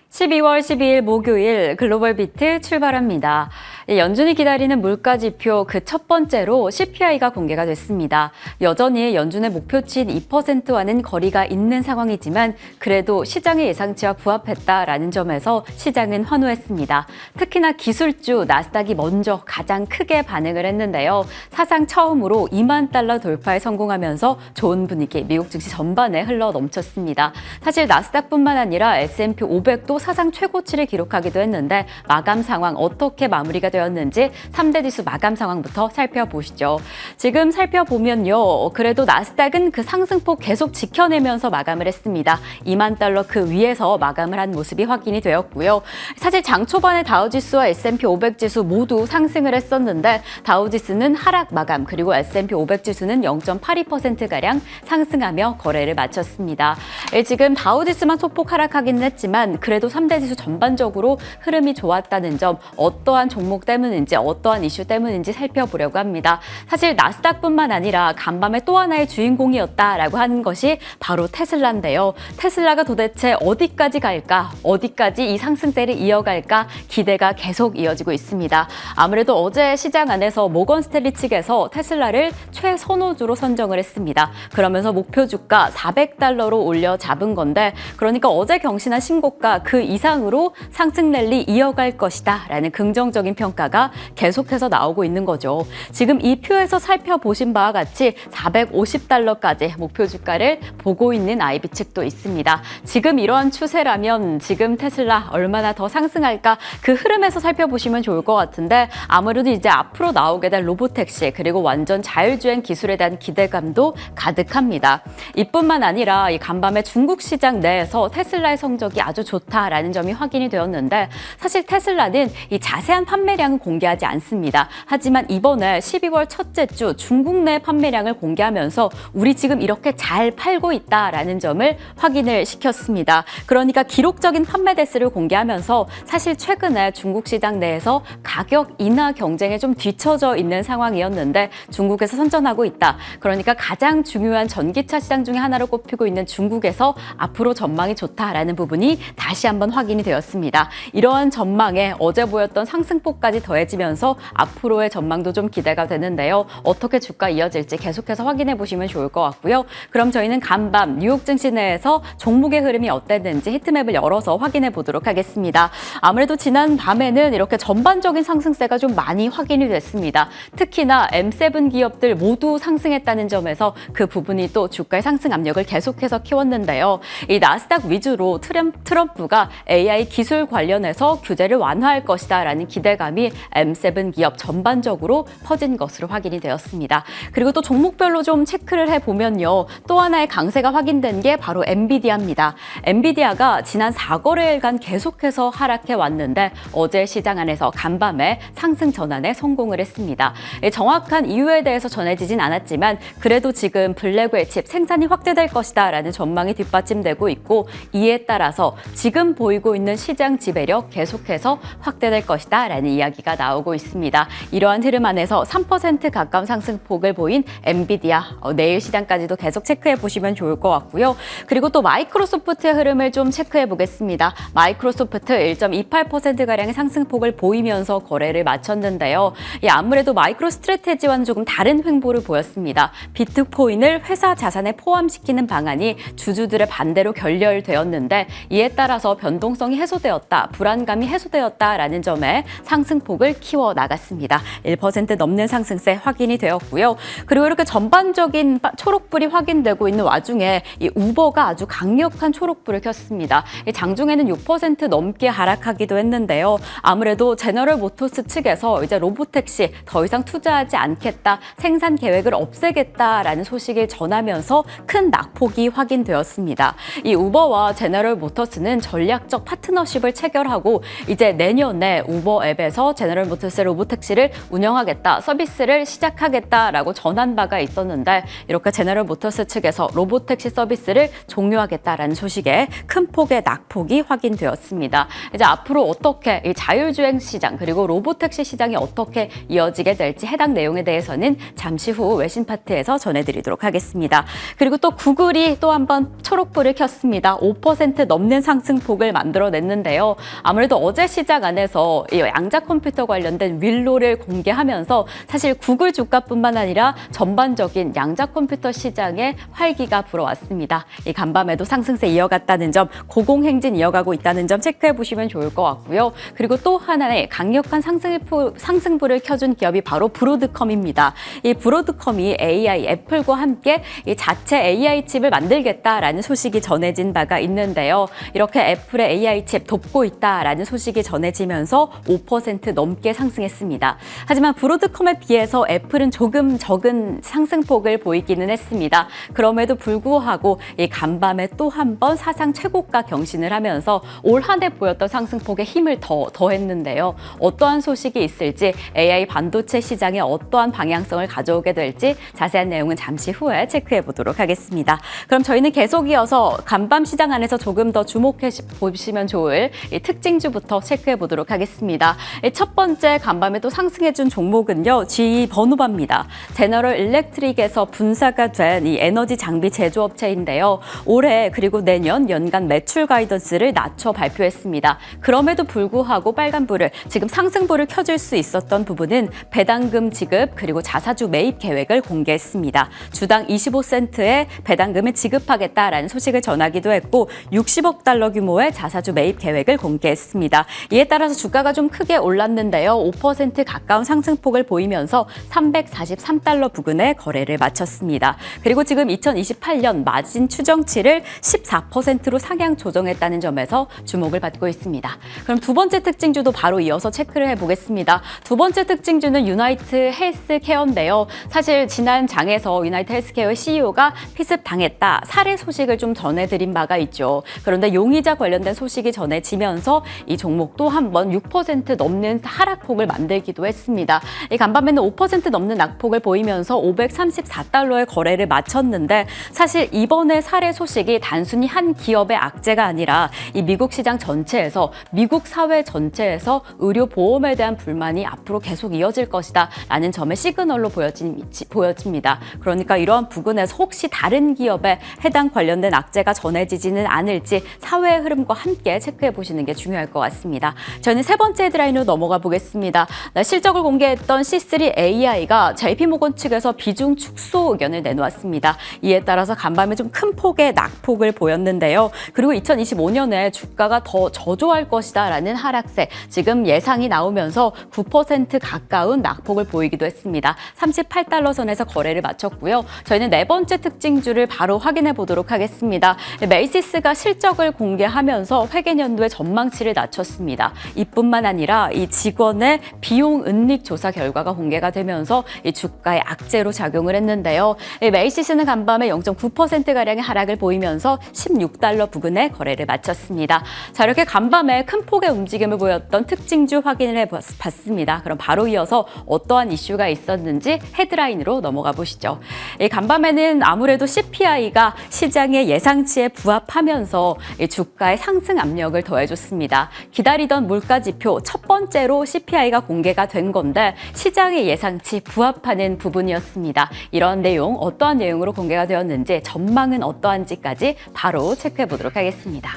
(12월 12일) 목요일 글로벌 비트 출발합니다. 연준이 기다리는 물가지표 그 첫 번째로 CPI가 공개가 됐습니다. 여전히 연준의 목표치인 2%와는 거리가 있는 상황이지만 그래도 시장의 예상치와 부합했다라는 점에서 시장은 환호했습니다. 특히나 기술주 나스닥이 먼저 가장 크게 반응을 했는데요. 사상 처음으로 2만 달러 돌파에 성공하면서 좋은 분위기 미국 증시 전반에 흘러 넘쳤습니다. 사실 나스닥뿐만 아니라 S&P 500도 사상 최고치를 기록하기도 했는데 마감 상황 어떻게 마무리가 되었는지 3대 지수 마감 상황부터 살펴보시죠. 지금 살펴보면요. 그래도 나스닥은 그 상승폭 계속 지켜내면서 마감을 했습니다. 2만 달러 그 위에서 마감을 한 모습이 확인이 되었고요. 사실 장 초반에 다우지수와 S&P 500 지수 모두 상승을 했었는데 다우지수는 하락 마감 그리고 S&P 500 지수는 0.82%가량 상승하며 거래를 마쳤습니다. 지금 다우지수만 소폭 하락하기는 했지만 그래도 3대 지수 전반적으로 흐름이 좋았다는 점, 어떠한 종목 때문인지 어떠한 이슈 때문인지 살펴보려고 합니다. 사실 나스닥뿐만 아니라 간밤에 또 하나의 주인공이었다라고 하는 것이 바로 테슬라인데요. 테슬라가 도대체 어디까지 갈까? 어디까지 이 상승세를 이어갈까? 기대가 계속 이어지고 있습니다. 아무래도 어제 시장 안에서 모건 스탠리 측에서 테슬라를 최선호주로 선정을 했습니다. 그러면서 목표 주가 400달러로 올려 잡은 건데 그러니까 어제 경신한 신고가 그 이상으로 상승 랠리 이어갈 것이다 라는 긍정적인 평가가 계속해서 나오고 있는 거죠. 지금 이 표에서 살펴보신 바와 같이 450달러까지 목표 주가를 보고 있는 IB 측도 있습니다. 지금 이러한 추세라면 지금 테슬라 얼마나 더 상승할까 그 흐름에서 살펴보시면 좋을 것 같은데 아무래도 이제 앞으로 나오게 될 로보택시 그리고 완전 자율주행 기술에 대한 기대감도 가득합니다. 이뿐만 아니라 이 간밤에 중국 시장 내에서 테슬라의 성적이 아주 좋다라는 점이 확인이 되었는데 사실 테슬라는 이 자세한 판매량은 공개하지 않습니다. 하지만 이번에 12월 첫째 주 중국 내 판매량을 공개하면서 우리 지금 이렇게 잘 팔고 있다라는 점을 확인을 시켰습니다. 그러니까 기록적인 판매 대수를 공개하면서 사실 최근에 중국 시장 내에서 가격 인하 경쟁에 좀 뒤처져 있는 상황이었는데 중국에서 선전하고 있다. 그러니까 가장 중요한 전기차 시장 중에 하나로 꼽히고 있는 중국에서 앞으로 전망이 좋다라는 부분이 다시 한번 확인이 되었습니다. 이러한 전망에 어제 보였던 상승폭까지 더해지면서 앞으로의 전망도 좀 기대가 되는데요. 어떻게 주가 이어질지 계속해서 확인해 보시면 좋을 것 같고요. 그럼 저희는 간밤 뉴욕 증시 내에서 종목의 흐름이 어땠는지 히트맵을 열어서 확인해 보도록 하겠습니다. 아무래도 지난 밤에는 이렇게 전반적인 상승세가 좀 많이 확인이 됐습니다. 특히나 M7 기업들 모두 상승했다는 점에서 그 부분이 또 주가의 상승 압력을 계속해서 키웠는데요. 이 나스닥 위주로 트럼프가 AI 기술 관련해서 규제를 완화할 것이다 라는 기대감이 M7 기업 전반적으로 퍼진 것으로 확인이 되었습니다. 그리고 또 종목별로 좀 체크를 해보면요. 또 하나의 강세가 확인된 게 바로 엔비디아입니다. 엔비디아가 지난 4거래일간 계속해서 하락해 왔는데 어제 시장 안에서 간밤에 상승 전환에 성공을 했습니다. 정확한 이유에 대해서 전해지진 않았지만 그래도 지금 블랙웰 칩 생산이 확대될 것이다 라는 전망이 뒷받침되고 있고 이에 따라서 지금 보이고 있는 시장 지배력 계속해서 확대될 것이다 라는 이야기가 나오고 있습니다. 이러한 흐름 안에서 3% 가까운 상승폭을 보인 엔비디아 내일 시장까지도 계속 체크해 보시면 좋을 것 같고요. 그리고 또 마이크로소프트의 흐름을 좀 체크해 보겠습니다. 마이크로소프트 1.28%가량의 상승폭을 보이면서 거래를 마쳤는데요. 아무래도 마이크로 스트래테지와는 조금 다른 횡보를 보였습니다. 비트코인을 회사 자산에 포함시키는 방안이 주주들의 반대로 결렬되었는데 이에 따라서 변동성이 해소되었다, 불안감이 해소되었다라는 점에 상승폭을 키워 나갔습니다. 1% 넘는 상승세 확인이 되었고요. 그리고 이렇게 전반적인 초록불이 확인되고 있는 와중에 이 우버가 아주 강력한 초록불을 켰습니다. 장중에는 6% 넘게 하락하기도 했는데요. 아무래도 제너럴 모터스 측에서 이제 로보택시 더 이상 투자하지 않겠다, 생산 계획을 없애겠다라는 소식을 전하면서 큰 낙폭이 확인되었습니다. 이 우버와 제너럴 모터스는 전략적 파트너십을 체결하고 이제 내년에 우버 앱에서 측에서 제너럴 모터스의 로보택시를 운영하겠다, 서비스를 시작하겠다라고 전한 바가 있었는데 이렇게 제너럴 모터스 측에서 로보택시 서비스를 종료하겠다라는 소식에 큰 폭의 낙폭이 확인되었습니다. 이제 앞으로 어떻게 이 자율주행 시장 그리고 로보택시 시장이 어떻게 이어지게 될지 해당 내용에 대해서는 잠시 후 외신 파트에서 전해드리도록 하겠습니다. 그리고 또 구글이 또 한번 초록불을 켰습니다. 5% 넘는 상승폭을 만들어냈는데요. 아무래도 어제 시장 안에서 이 양자 컴퓨터 관련된 윌로를 공개하면서 사실 구글 주가뿐만 아니라 전반적인 양자 컴퓨터 시장에 활기가 불어왔습니다. 이 간밤에도 상승세 이어갔다는 점, 고공행진 이어가고 있다는 점 체크해 보시면 좋을 것 같고요. 그리고 또 하나의 강력한 상승불을 켜준 기업이 바로 브로드컴입니다. 이 브로드컴이 AI, 애플과 함께 이 자체 AI 칩을 만들겠다라는 소식이 전해진 바가 있는데요. 이렇게 애플의 AI 칩 돕고 있다라는 소식이 전해지면서 5% 넘게 상승했습니다. 하지만 브로드컴에 비해서 애플은 조금 적은 상승폭을 보이기는 했습니다. 그럼에도 불구하고 이 간밤에 또 한 번 사상 최고가 경신을 하면서 올 한 해 보였던 상승폭에 힘을 더했는데요. 어떠한 소식이 있을지, AI 반도체 시장에 어떠한 방향성을 가져오게 될지 자세한 내용은 잠시 후에 체크해 보도록 하겠습니다. 그럼 저희는 계속 이어서 간밤 시장 안에서 조금 더 주목해 보시면 좋을 이 특징주부터 체크해 보도록 하겠습니다. 첫 번째 간밤에 또 상승해준 종목은요, GE 버누바입니다. 제너럴 일렉트릭에서 분사가 된 이 에너지 장비 제조업체인데요. 올해 그리고 내년 연간 매출 가이던스를 낮춰 발표했습니다. 그럼에도 불구하고 빨간불을, 지금 상승불을 켜줄 수 있었던 부분은 배당금 지급 그리고 자사주 매입 계획을 공개했습니다. 주당 25센트의 배당금을 지급하겠다라는 소식을 전하기도 했고 60억 달러 규모의 자사주 매입 계획을 공개했습니다. 이에 따라서 주가가 좀 크게 올랐는데요. 5% 가까운 상승폭을 보이면서 343달러 부근에 거래를 마쳤습니다. 그리고 지금 2028년 마진 추정치를 14%로 상향 조정했다는 점에서 주목을 받고 있습니다. 그럼 두 번째 특징주도 바로 이어서 체크를 해보겠습니다. 두 번째 특징주는 유나이트 헬스케어인데요. 사실 지난 장에서 유나이트 헬스케어의 CEO가 피습당했다, 살해 소식을 좀 전해드린 바가 있죠. 그런데 용의자 관련된 소식이 전해지면서 이 종목도 한번 6% 넘는 하락폭을 만들기도 했습니다. 이 간밤에는 5% 넘는 낙폭을 보이면서 534달러의 거래를 마쳤는데 사실 이번에 살해 소식이 단순히 한 기업의 악재가 아니라 이 미국 시장 전체에서, 미국 사회 전체에서 의료 보험에 대한 불만이 앞으로 계속 이어질 것이다 라는 점의 시그널로 보여집니다. 그러니까 이러한 부분에서 혹시 다른 기업에 해당 관련된 악재가 전해지지는 않을지 사회의 흐름과 함께 체크해 보시는 게 중요할 것 같습니다. 저는 세 번째 헤드라인으로 넘어가 보겠습니다. 실적을 공개했던 C3 AI가 JP모건 측에서 비중 축소 의견을 내놓았습니다. 이에 따라서 간밤에 좀 큰 폭의 낙폭을 보였는데요. 그리고 2025년에 주가가 더 저조할 것이다 라는 하락세, 지금 예상이 나오면서 9% 가까운 낙폭을 보이기도 했습니다. 38달러 선에서 거래를 마쳤고요. 저희는 네 번째 특징주를 바로 확인해 보도록 하겠습니다. 메이시스가 실적을 공개하면서 회계연도의 전망치를 낮췄습니다. 이뿐만 아니라 이 직원의 비용 은닉 조사 결과가 공개가 되면서 이 주가의 악재로 작용을 했는데요. 메이시스는 간밤에 0.9%가량의 하락을 보이면서 16달러 부근에 거래를 마쳤습니다. 자, 이렇게 간밤에 큰 폭의 움직임을 보였던 특징주 확인을 해봤습니다. 그럼 바로 이어서 어떠한 이슈가 있었는지 헤드라인으로 넘어가 보시죠. 이 간밤에는 아무래도 CPI가 시장의 예상치에 부합하면서 이 주가의 상승 압력을 더해줬습니다. 기다리던 물가지표 첫 번째로 CPI가 공개가 된 건데 시장의 예상치 부합하는 부분이었습니다. 이런 내용, 어떠한 내용으로 공개가 되었는지, 전망은 어떠한지까지 바로 체크해 보도록 하겠습니다.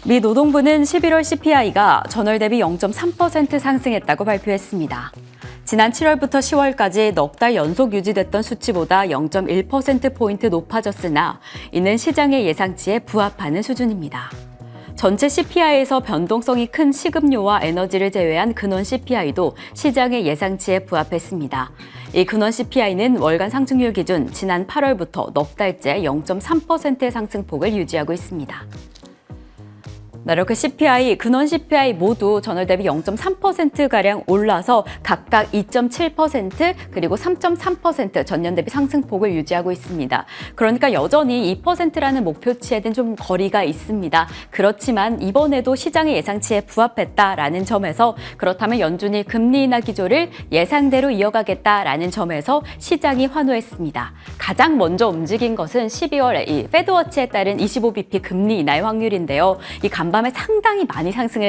미 노동부는 11월 CPI가 전월 대비 0.3% 상승했다고 발표했습니다. 지난 7월부터 10월까지 넉 달 연속 유지됐던 수치보다 0.1%포인트 높아졌으나 이는 시장의 예상치에 부합하는 수준입니다. 전체 CPI에서 변동성이 큰 식음료와 에너지를 제외한 근원 CPI도 시장의 예상치에 부합했습니다. 이 근원 CPI는 월간 상승률 기준 지난 8월부터 넉 달째 0.3%의 상승폭을 유지하고 있습니다. 이렇게 CPI, 근원 CPI 모두 전월 대비 0.3%가량 올라서 각각 2.7% 그리고 3.3% 전년 대비 상승폭을 유지하고 있습니다. 그러니까 여전히 2%라는 목표치에는 좀 거리가 있습니다. 그렇지만 이번에도 시장의 예상치에 부합했다라는 점에서 그렇다면 연준이 금리 인하 기조를 예상대로 이어가겠다라는 점에서 시장이 환호했습니다. 가장 먼저 움직인 것은 12월에 이 페드워치에 따른 25bp 금리 인하의 확률인데요. 이 간밤에 상당히 많이 상승을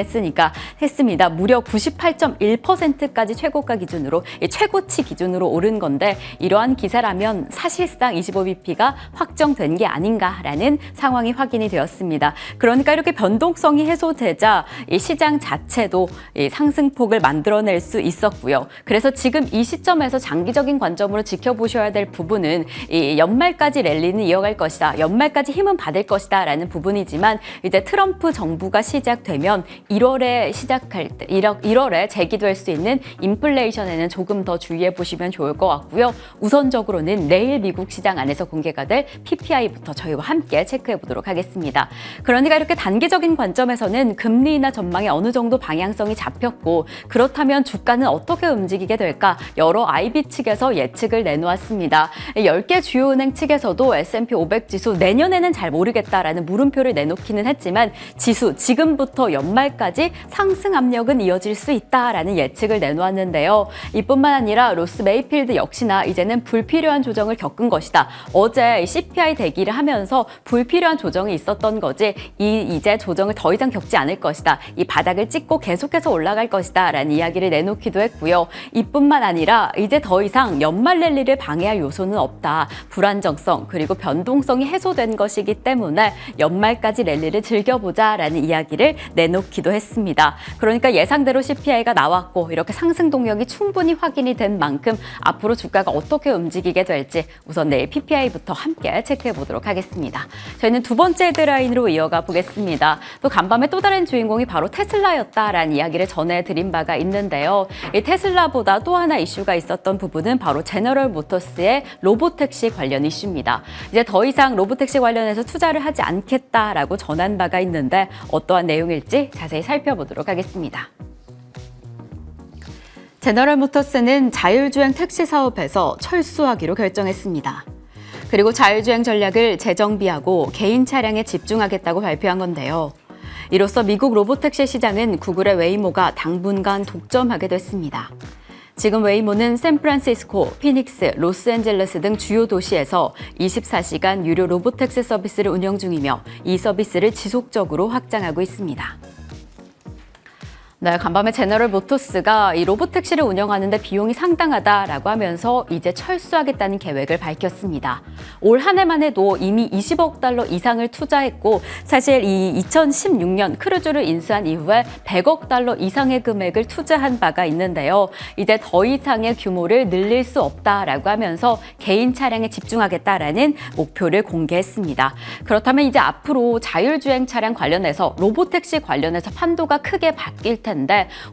했습니다. 무려 98.1%까지 최고가 기준으로 최고치 기준으로 오른 건데 이러한 기세라면 사실상 25bp가 확정된 게 아닌가라는 상황이 확인이 되었습니다. 그러니까 이렇게 변동성이 해소되자 이 시장 자체도 이 상승폭을 만들어낼 수 있었고요. 그래서 지금 이 시점에서 장기적인 관점으로 지켜보셔야 될 부분은 이 연말까지 랠리는 이어갈 것이다. 연말까지 힘은 받을 것이다 라는 부분이지만 이제 트럼프 정부가 시작되면 1월에 시작할 때 1월에 제기될 수 있는 인플레이션에는 조금 더 주의해 보시면 좋을 것 같고요. 우선적으로는 내일 미국 시장 안에서 공개가 될 PPI부터 저희와 함께 체크해 보도록 하겠습니다. 그러니까 이렇게 단기적인 관점에서는 금리 인하 전망에 어느 정도 방향성이 잡혔고 그렇다면 주가는 어떻게 움직이게 될까? 여러 IB 측에서 예측을 내놓았습니다. 10개 주요 은행 측에서도 S&P 500 지수 내년에는 잘 모르겠다라는 물음표를 내놓기는 했지만 지수 지금부터 연말까지 상승 압력은 이어질 수 있다라는 예측을 내놓았는데요. 이뿐만 아니라 로스 메이필드 역시나 이제는 불필요한 조정을 겪은 것이다. 어제 CPI 대기를 하면서 불필요한 조정이 있었던 거지 이제 조정을 더 이상 겪지 않을 것이다. 이 바닥을 찍고 계속해서 올라갈 것이다 라는 이야기를 내놓기도 했고요. 이뿐만 아니라 이제 더 이상 연말 랠리를 방해할 요소는 없다. 불안정성 그리고 변동성이 해소된 것이기 때문에 연말까지 랠리를 즐겨보자 라는 이야기를 내놓기도 했습니다. 그러니까 예상대로 CPI가 나왔고 이렇게 상승 동력이 충분히 확인이 된 만큼 앞으로 주가가 어떻게 움직이게 될지 우선 내일 PPI부터 함께 체크해 보도록 하겠습니다. 저희는 두 번째 헤드라인으로 이어가 보겠습니다. 또 간밤에 또 다른 주인공이 바로 테슬라였다라는 이야기를 전해드린 바가 있는데요. 이 테슬라보다 또 하나 이슈가 있었던 부분은 바로 제너럴 모터스의 로보택시 관련 이슈입니다. 이제 더 이상 로보택시 관련해서 투자를 하지 않겠다라고 전한 바가 있는데 어떠한 내용일지 자세히 살펴보도록 하겠습니다. 제너럴 모터스는 자율주행 택시 사업에서 철수하기로 결정했습니다. 그리고 자율주행 전략을 재정비하고 개인 차량에 집중하겠다고 발표한 건데요. 이로써 미국 로보택시 시장은 구글의 웨이모가 당분간 독점하게 됐습니다. 지금 웨이모는 샌프란시스코, 피닉스, 로스앤젤레스 등 주요 도시에서 24시간 유료 로보택시 서비스를 운영 중이며 이 서비스를 지속적으로 확장하고 있습니다. 네, 간밤에 제너럴 모터스가 이 로보택시를 운영하는데 비용이 상당하다라고 하면서 이제 철수하겠다는 계획을 밝혔습니다. 올 한 해만 해도 이미 20억 달러 이상을 투자했고 사실 이 2016년 크루즈를 인수한 이후에 100억 달러 이상의 금액을 투자한 바가 있는데요. 이제 더 이상의 규모를 늘릴 수 없다라고 하면서 개인 차량에 집중하겠다라는 목표를 공개했습니다. 그렇다면 이제 앞으로 자율주행 차량 관련해서 로보택시 관련해서 판도가 크게 바뀔 텐데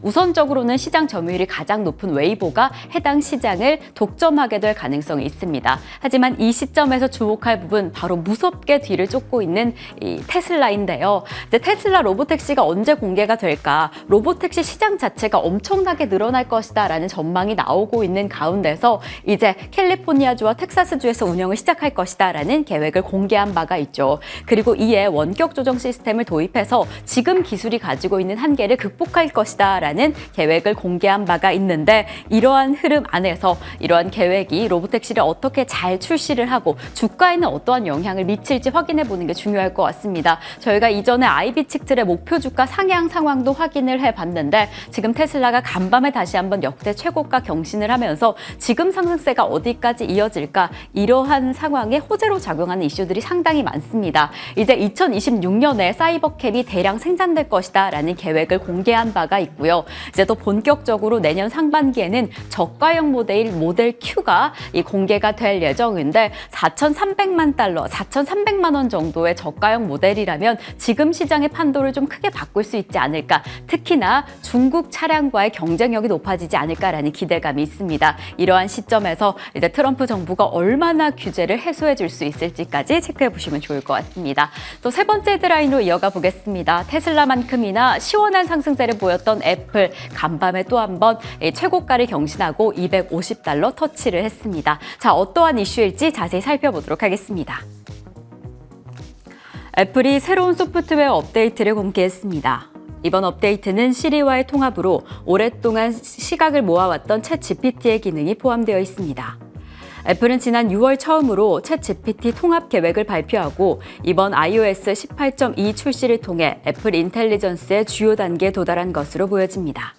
우선적으로는 시장 점유율이 가장 높은 웨이보가 해당 시장을 독점하게 될 가능성이 있습니다. 하지만 이 시점에서 주목할 부분 바로 무섭게 뒤를 쫓고 있는 이 테슬라인데요. 이제 테슬라 로보택시가 언제 공개가 될까? 로보택시 시장 자체가 엄청나게 늘어날 것이다라는 전망이 나오고 있는 가운데서 이제 캘리포니아주와 텍사스주에서 운영을 시작할 것이다라는 계획을 공개한 바가 있죠. 그리고 이에 원격 조정 시스템을 도입해서 지금 기술이 가지고 있는 한계를 극복할 것이다라는 계획을 공개한 바가 있는데 이러한 흐름 안에서 이러한 계획이 로보택시를 어떻게 잘 출시를 하고 주가에는 어떠한 영향을 미칠지 확인해 보는 게 중요할 것 같습니다. 저희가 이전에 IB 측들의 목표 주가 상향 상황도 확인을 해봤는데 지금 테슬라가 간밤에 다시 한번 역대 최고가 경신을 하면서 지금 상승세가 어디까지 이어질까 이러한 상황에 호재로 작용하는 이슈들이 상당히 많습니다. 이제 2026년에 사이버캡이 대량 생산될 것이다 라는 계획을 공개한 바가 있고요. 이제 또 본격적으로 내년 상반기에는 저가형 모델 Q가 공개가 될 예정인데 4,300만 원 정도의 저가형 모델이라면 지금 시장의 판도를 좀 크게 바꿀 수 있지 않을까. 특히나 중국 차량과의 경쟁력이 높아지지 않을까라는 기대감이 있습니다. 이러한 시점에서 이제 트럼프 정부가 얼마나 규제를 해소해 줄 수 있을지까지 체크해 보시면 좋을 것 같습니다. 또 세 번째 헤드라인으로 이어가 보겠습니다. 테슬라만큼이나 시원한 상승세를 보였던 애플, 간밤에 또 한 번 최고가를 경신하고 $250 터치를 했습니다. 자, 어떠한 이슈일지 자세히 살펴보도록 하겠습니다. 애플이 새로운 소프트웨어 업데이트를 공개했습니다. 이번 업데이트는 시리와의 통합으로 오랫동안 시각을 모아왔던 챗GPT의 기능이 포함되어 있습니다. 애플은 지난 6월 처음으로 챗GPT 통합 계획을 발표하고 이번 iOS 18.2 출시를 통해 애플 인텔리전스의 주요 단계에 도달한 것으로 보여집니다.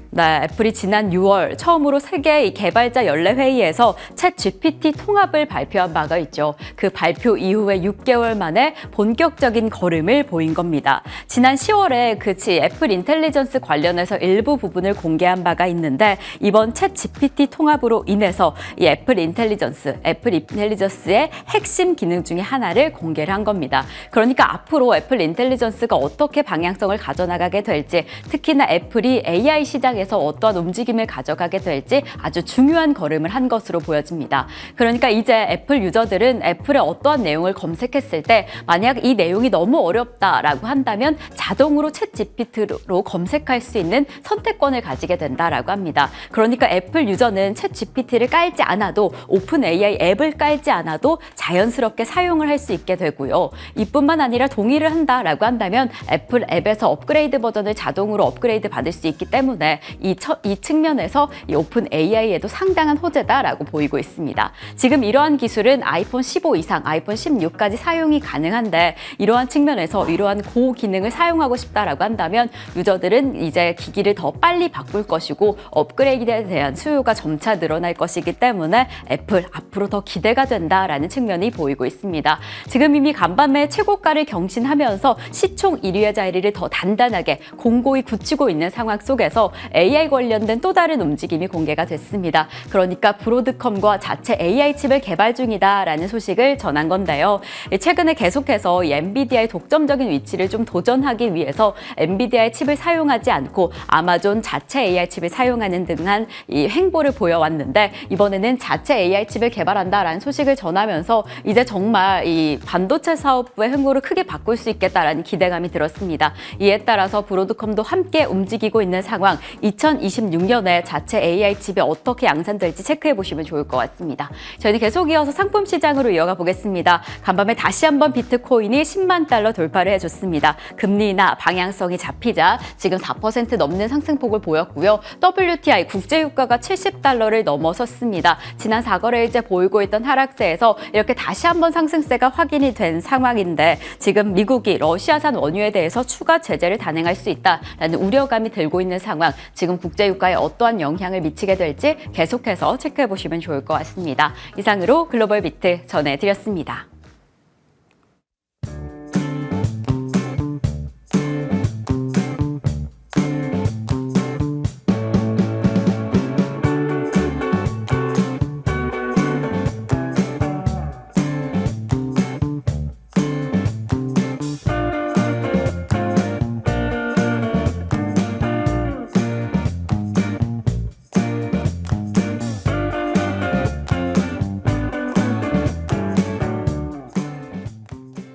네, 애플이 지난 6월 처음으로 세계 개발자 연례회의에서 챗GPT 통합을 발표한 바가 있죠. 그 발표 이후에 6개월 만에 본격적인 걸음을 보인 겁니다. 지난 10월에 애플 인텔리전스 관련해서 일부 부분을 공개한 바가 있는데 이번 챗GPT 통합으로 인해서 이 애플 인텔리전스의 핵심 기능 중에 하나를 공개를 한 겁니다. 그러니까 앞으로 애플 인텔리전스가 어떻게 방향성을 가져나가게 될지, 특히나 애플이 AI 시장에서 어떠한 움직임을 가져가게 될지 아주 중요한 걸음을 한 것으로 보여집니다. 그러니까 이제 애플 유저들은 애플의 어떠한 내용을 검색했을 때 만약 이 내용이 너무 어렵다라고 한다면 자동으로 챗GPT로 검색할 수 있는 선택권을 가지게 된다라고 합니다. 그러니까 애플 유저는 챗GPT를 깔지 않아도 오픈 AI 앱을 깔지 않아도 자연스럽게 사용을 할 수 있게 되고요. 이뿐만 아니라 동의를 한다라고 한다면 애플 앱에서 업그레이드 버전을 자동으로 업그레이드 받을 수 있기 때문에 이 측면에서 이 오픈 AI에도 상당한 호재다라고 보이고 있습니다. 지금 이러한 기술은 아이폰 15 이상, 아이폰 16까지 사용이 가능한데 이러한 측면에서 이러한 고기능을 사용하고 싶다라고 한다면 유저들은 이제 기기를 더 빨리 바꿀 것이고 업그레이드에 대한 수요가 점차 늘어날 것이기 때문에 애플 앞으로 더 기대가 된다라는 측면이 보이고 있습니다. 지금 이미 간밤에 최고가를 경신하면서 시총 1위의 자리를 더 단단하게 공고히 굳히고 있는 상황 속에서 AI 관련된 또 다른 움직임이 공개가 됐습니다. 그러니까 브로드컴과 자체 AI 칩을 개발 중이다라는 소식을 전한 건데요. 최근에 계속해서 이 엔비디아의 독점적인 위치를 좀 도전하기 위해서 엔비디아의 칩을 사용하지 않고 아마존 자체 AI 칩을 사용하는 등한 이 행보를 보여왔는데 이번에는 자체 AI 칩을 개발한다라는 소식을 전하면서 이제 정말 이 반도체 사업부의 행보를 크게 바꿀 수 있겠다라는 기대감이 들었습니다. 이에 따라서 브로드컴도 함께 움직이고 있는 상황, 2026년에 자체 AI 칩이 어떻게 양산될지 체크해 보시면 좋을 것 같습니다. 저희는 계속 이어서 상품 시장으로 이어가 보겠습니다. 간밤에 다시 한번 비트코인이 10만 달러 돌파를 해줬습니다. 금리나 방향성이 잡히자 지금 4% 넘는 상승폭을 보였고요. WTI 국제유가가 70달러를 넘어섰습니다. 지난 4거래일째 보이고 있던 하락세에서 이렇게 다시 한번 상승세가 확인이 된 상황인데 지금 미국이 러시아산 원유에 대해서 추가 제재를 단행할 수 있다라는 우려감이 들고 있는 상황, 지금 국제유가에 어떠한 영향을 미치게 될지 계속해서 체크해 보시면 좋을 것 같습니다. 이상으로 글로벌 비트 전해드렸습니다.